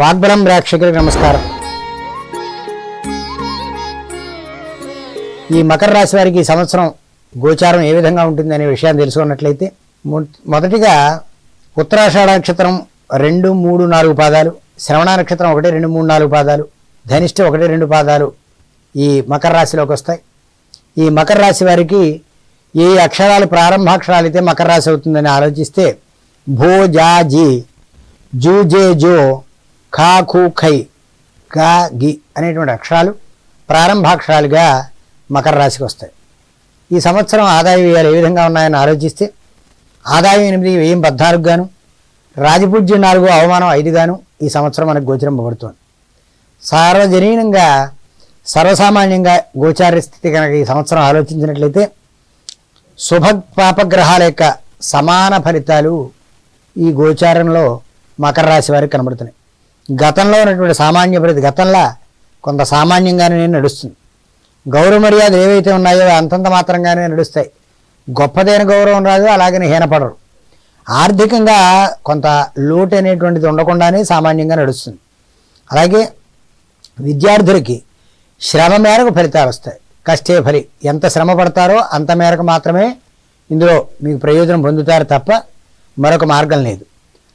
వాగ్బలం ప్రేక్షకులకు నమస్కారం. ఈ మకర రాశి వారికి ఈ సంవత్సరం గోచారం ఏ విధంగా ఉంటుంది అనే విషయాన్ని తెలుసుకున్నట్లయితే, మొదటిగా ఉత్తరాషాఢ నక్షత్రం 2, 3, 4 పాదాలు, శ్రవణ నక్షత్రం 1, 2, 3, 4 పాదాలు, ధనిష్ట 1, 2 పాదాలు ఈ మకర రాశిలోకి వస్తాయి. ఈ మకర రాశి వారికి ఏ అక్షరాలు ప్రారంభాక్షరాలు అయితే మకర రాశి అవుతుందని ఆలోచిస్తే భో జా జీ, జూ జే జో, ఖా ఖూ ఖై, గా గి అనేటువంటి అక్షరాలు ప్రారంభాక్షరాలుగా మకర రాశికి వస్తాయి. ఈ సంవత్సరం ఆదాయ వ్యయాలు ఏ విధంగా ఉన్నాయని ఆలోచిస్తే ఆదాయం 8, వ్యయం 14 గాను, రాజపూజ్యం 4, అవమానం 5 గాను ఈ సంవత్సరం మనకు గోచరింపబడుతుంది. సార్వజనీనంగా సర్వసామాన్యంగా గోచార స్థితి కనుక ఈ సంవత్సరం ఆలోచించినట్లయితే శుభ పాపగ్రహాల యొక్క సమాన ఫలితాలు ఈ గోచారంలో మకర రాశి వారికి కనబడుతున్నాయి. గతంలో ఉన్నటువంటి సామాన్య పరిస్థితి గతంలో కొంత సామాన్యంగానే నడుస్తుంది. గౌరవ మర్యాదలు ఏవైతే ఉన్నాయో అంతంత మాత్రంగానే నడుస్తాయి. గొప్పదైన గౌరవం రాదు, అలాగని హీనపడరు. ఆర్థికంగా కొంత లోటు అనేటువంటిది ఉండకుండానే సామాన్యంగా నడుస్తుంది. అలాగే విద్యార్థులకి శ్రమ మేరకు ఫలితాలు వస్తాయి. కష్టే ఫలి, ఎంత శ్రమ పడతారో అంత మేరకు మాత్రమే ఇందులో మీకు ప్రయోజనం పొందుతారు తప్ప మరొక మార్గం లేదు.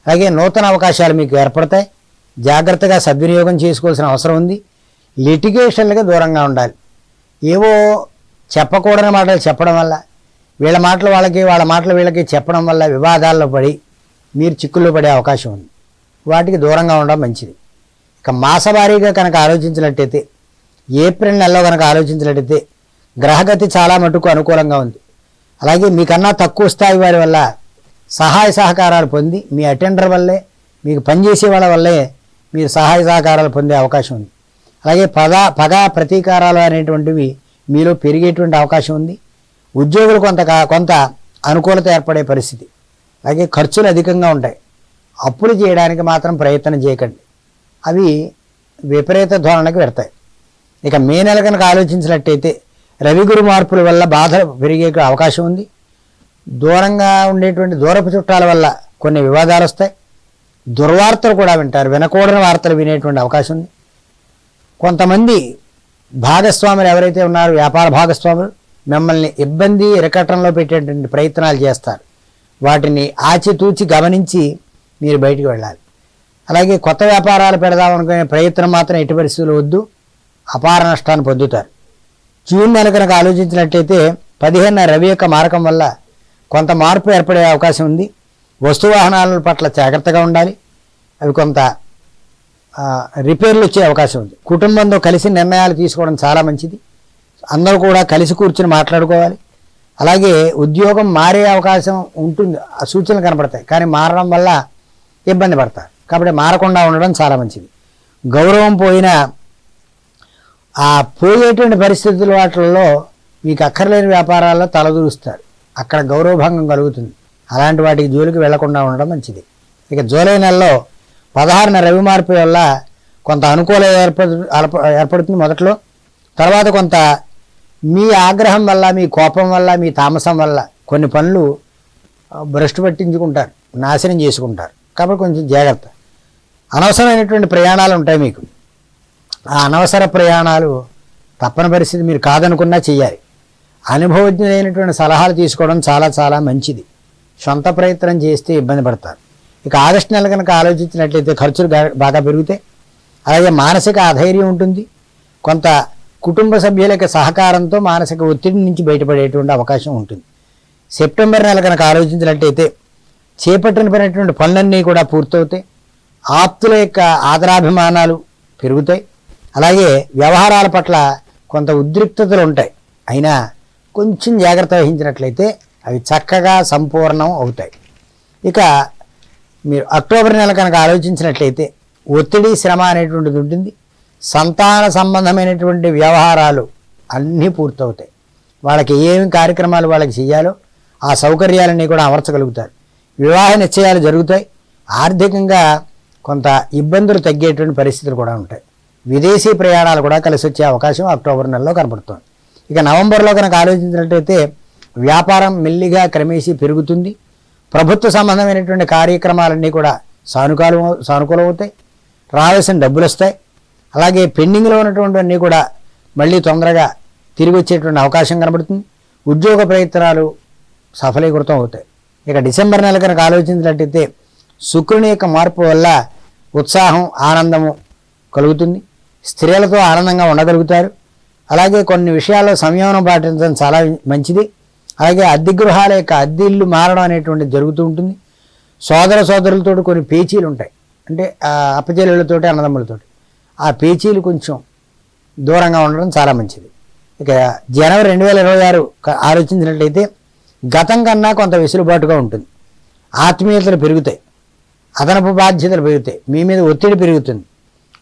అలాగే నూతన అవకాశాలు మీకు ఏర్పడతాయి. జాగ్రత్తగా సద్వినియోగం చేసుకోవాల్సిన అవసరం ఉంది. లిటిగేషన్లుగా దూరంగా ఉండాలి. ఏవో చెప్పకూడని మాటలు చెప్పడం వల్ల, వీళ్ళ మాటలు వాళ్ళకి, వాళ్ళ మాటలు వీళ్ళకి చెప్పడం వల్ల వివాదాల్లో పడి మీరు చిక్కుల్లో పడే అవకాశం ఉంది. వాటికి దూరంగా ఉండడం మంచిది. ఇక మాసవారీగా కనుక ఆలోచించినట్టయితే, ఏప్రిల్ నెలలో కనుక ఆలోచించినట్టయితే గ్రహగతి చాలా మటుకు అనుకూలంగా ఉంది. అలాగే మీకన్నా తక్కువ స్థాయి వారి వల్ల సహాయ సహకారాలు పొంది, మీ అటెండర్ వల్లే, మీకు పనిచేసే వాళ్ళ వల్లే మీరు సహాయ సహకారాలు పొందే అవకాశం ఉంది. అలాగే పగ ప్రతీకారాలు అనేటువంటివి మీలో పెరిగేటువంటి అవకాశం ఉంది. ఉద్యోగులు కొంత అనుకూలత ఏర్పడే పరిస్థితి. అలాగే ఖర్చులు అధికంగా ఉంటాయి. అప్పులు చేయడానికి మాత్రం ప్రయత్నం చేయకండి, అవి విపరీత ధోరణికి పెడతాయి. ఇక మే నెల కనుక ఆలోచించినట్టయితే రవిగురు మార్పుల వల్ల బాధ పెరిగే అవకాశం ఉంది. దూరంగా ఉండేటువంటి దూరపు చుట్టాల వల్ల కొన్ని వివాదాలు వస్తాయి. దుర్వార్తలు కూడా వింటారు, వినకూడని వార్తలు వినేటువంటి అవకాశం ఉంది. కొంతమంది భాగస్వాములు ఎవరైతే ఉన్నారో, వ్యాపార భాగస్వాములు మిమ్మల్ని ఇబ్బంది ఇరకటంలో పెట్టేటువంటి ప్రయత్నాలు చేస్తారు. వాటిని ఆచితూచి గమనించి మీరు బయటికి వెళ్ళాలి. అలాగే కొత్త వ్యాపారాలు పెడదామనుకునే ప్రయత్నం మాత్రం ఎట్టి పరిస్థితులు వద్దు, అపార నష్టాన్ని పొందుతారు. జూన్ నెల కనుక ఆలోచించినట్టయితే 15 రవి యొక్క మారకం వల్ల కొంత మార్పు ఏర్పడే అవకాశం ఉంది. వస్తువాహనాల పట్ల జాగ్రత్తగా ఉండాలి. అవి కొంత రిపేర్లు వచ్చే అవకాశం ఉంది. కుటుంబంతో కలిసి నిర్ణయాలు తీసుకోవడం చాలా మంచిది. అందరూ కూడా కలిసి కూర్చుని మాట్లాడుకోవాలి. అలాగే ఉద్యోగం మారే అవకాశం ఉంటుంది, ఆ సూచనలు కనపడతాయి. కానీ మారడం వల్ల ఇబ్బంది పడతారు. కాబట్టి మారకుండా ఉండడం చాలా మంచిది. గౌరవం పోయినా ఆ పోయేటువంటి పరిస్థితుల వాటిల్లో మీకు అక్కర్లేని వ్యాపారాల్లో తలదూరుస్తారు. అక్కడ గౌరవభంగం కలుగుతుంది. అలాంటి వాటికి జోలికి వెళ్లకుండా ఉండడం మంచిది. ఇక జూలై నెలలో 16న రవి మార్పు వల్ల కొంత అనుకూల ఏర్పడుతుంది మొదట్లో. తర్వాత కొంత మీ ఆగ్రహం వల్ల, మీ కోపం వల్ల, మీ తామసం వల్ల కొన్ని పనులు భ్రష్టు పట్టించుకుంటారు, నాశనం చేసుకుంటారు. కాబట్టి కొంచెం జాగ్రత్త. అనవసరమైనటువంటి ప్రయాణాలు ఉంటాయి మీకు. ఆ అనవసర ప్రయాణాలు తప్పని పరిస్థితి, మీరు కాదనుకున్నా చెయ్యాలి. అనుభవజ్ఞులైనటువంటి సలహాలు తీసుకోవడం చాలా చాలా మంచిది. సొంత ప్రయత్నం చేస్తే ఇబ్బంది పడతారు. ఇక ఆగస్టు నెల కనుక ఆలోచించినట్లయితే ఖర్చులు బాగా పెరుగుతాయి. అలాగే మానసిక అధైర్యం ఉంటుంది. కొంత కుటుంబ సభ్యుల యొక్క సహకారంతో మానసిక ఒత్తిడి నుంచి బయటపడేటువంటి అవకాశం ఉంటుంది. సెప్టెంబర్ నెల కనుక ఆలోచించినట్టయితే చేపట్టినటువంటి పనులన్నీ కూడా పూర్తవుతాయి. ఆప్తుల యొక్క ఆదరాభిమానాలు పెరుగుతాయి. అలాగే వ్యవహారాల పట్ల కొంత ఉద్రిక్తతలు ఉంటాయి. అయినా కొంచెం జాగ్రత్త వహించినట్లయితే అవి చక్కగా సంపూర్ణం అవుతాయి. ఇక మీరు అక్టోబర్ నెల కనుక ఆలోచించినట్లయితే ఒత్తిడి, శ్రమ అనేటువంటిది ఉంటుంది. సంతాన సంబంధమైనటువంటి వ్యవహారాలు అన్నీ పూర్తవుతాయి. వాళ్ళకి ఏమి కార్యక్రమాలు వాళ్ళకి చేయాలో ఆ సౌకర్యాలన్నీ కూడా అమర్చగలుగుతారు. వివాహ నిశ్చయాలు జరుగుతాయి. ఆర్థికంగా కొంత ఇబ్బందులు తగ్గేటువంటి పరిస్థితులు కూడా ఉంటాయి. విదేశీ ప్రయాణాలు కూడా కలిసి వచ్చే అవకాశం అక్టోబర్ నెలలో కనబడుతుంది. ఇక నవంబర్లో కనుక ఆలోచించినట్లయితే వ్యాపారం మెల్లిగా క్రమేసి పెరుగుతుంది. ప్రభుత్వ సంబంధమైనటువంటి కార్యక్రమాలన్నీ కూడా సానుకూలమవుతాయి. రావాల్సిన డబ్బులు వస్తాయి. అలాగే పెండింగ్లో ఉన్నటువంటివన్నీ కూడా మళ్ళీ తొందరగా తిరిగి వచ్చేటువంటి అవకాశం కనబడుతుంది. ఉద్యోగ ప్రయత్నాలు సఫలీకృతం అవుతాయి. ఇక డిసెంబర్ నెల కనుక ఆలోచించినట్టయితే శుక్రుని యొక్క మార్పు వల్ల ఉత్సాహం, ఆనందము కలుగుతుంది. స్త్రీలతో ఆనందంగా ఉండగలుగుతారు. అలాగే కొన్ని విషయాల్లో సంయమనం పాటించడం చాలా మంచిది. అలాగే అద్దె గృహాల యొక్క అద్దె ఇల్లు మారడం అనేటువంటిది జరుగుతూ ఉంటుంది. సోదరులతో కొన్ని పేచీలు ఉంటాయి, అంటే అప్పచెల్లెళ్ళతోటి అన్నదమ్ములతోటి. ఆ పేచీలు కొంచెం దూరంగా ఉండడం చాలా మంచిది. ఇక జనవరి 2026 ఆలోచించినట్లయితే గతం కన్నా కొంత వెసులుబాటుగా ఉంటుంది. ఆత్మీయతలు పెరుగుతాయి, అదనపు బాధ్యతలు పెరుగుతాయి, మీ మీద ఒత్తిడి పెరుగుతుంది.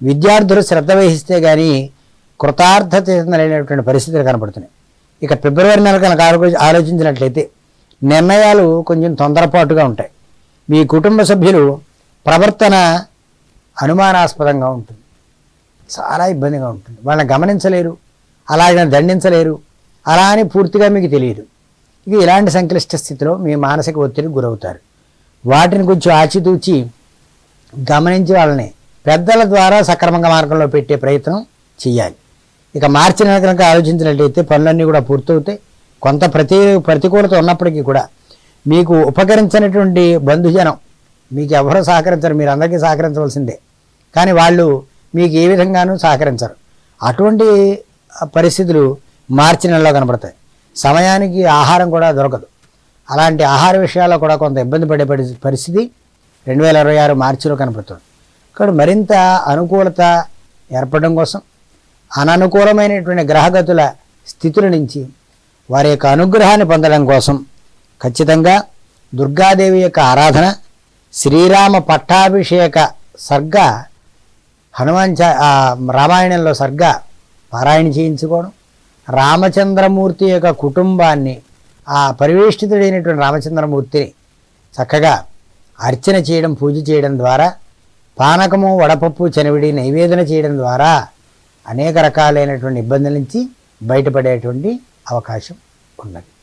విద్యార్థులు శ్రద్ధ వహిస్తే కానీ కృతార్థత చెందలేనటువంటి పరిస్థితులు కనపడుతున్నాయి. ఇక ఫిబ్రవరి నెల కనుక ఆలోచించినట్లయితే నిర్ణయాలు కొంచెం తొందరపాటుగా ఉంటాయి. మీ కుటుంబ సభ్యులు ప్రవర్తన అనుమానాస్పదంగా ఉంటుంది, చాలా ఇబ్బందిగా ఉంటుంది. వాళ్ళని గమనించలేరు, అలాగే దండించలేరు, అలా అని పూర్తిగా మీకు తెలియదు. ఇక ఇలాంటి సంక్లిష్ట స్థితిలో మీ మానసిక ఒత్తిడికి గురవుతారు. వాటిని కొంచెం ఆచితూచి గమనించి వాళ్ళని పెద్దల ద్వారా సక్రమంగా మార్గంలో పెట్టే ప్రయత్నం చేయాలి. ఇక మార్చి నెల కనుక ఆలోచించినట్లయితే పనులన్నీ కూడా పూర్తవుతాయి. కొంత ప్రతికూలత ఉన్నప్పటికీ కూడా మీకు ఉపకరించినటువంటి బంధుజనం, మీకు ఎవరో సహకరించరు, మీరు అందరికీ సహకరించవలసిందే, కానీ వాళ్ళు మీకు ఏ విధంగానూ సహకరించరు. అటువంటి పరిస్థితులు మార్చి నెలలో కనపడతాయి. సమయానికి ఆహారం కూడా దొరకదు. అలాంటి ఆహార విషయాల్లో కూడా కొంత ఇబ్బంది పడే పరిస్థితి 2026 మార్చిలో కనపడుతుంది. కాబట్టి మరింత అనుకూలత ఏర్పడడం కోసం అననుకూలమైనటువంటి గ్రహగతుల స్థితుల నుంచి వారి యొక్క అనుగ్రహాన్ని పొందడం కోసం ఖచ్చితంగా దుర్గాదేవి యొక్క ఆరాధన, శ్రీరామ పట్టాభిషేక సర్గ, రామాయణంలో సర్గ పారాయణ చేయించుకోవడం, రామచంద్రమూర్తి యొక్క కుటుంబాన్ని, ఆ పరివేష్టితుడైనటువంటి రామచంద్రమూర్తిని చక్కగా అర్చన చేయడం, పూజ చేయడం ద్వారా, పానకము, వడపప్పు, చనివిడి నైవేదన చేయడం ద్వారా అనేక రకాలైనటువంటి ఇబ్బందుల నుంచి బయటపడేటువంటి అవకాశం ఉన్నది.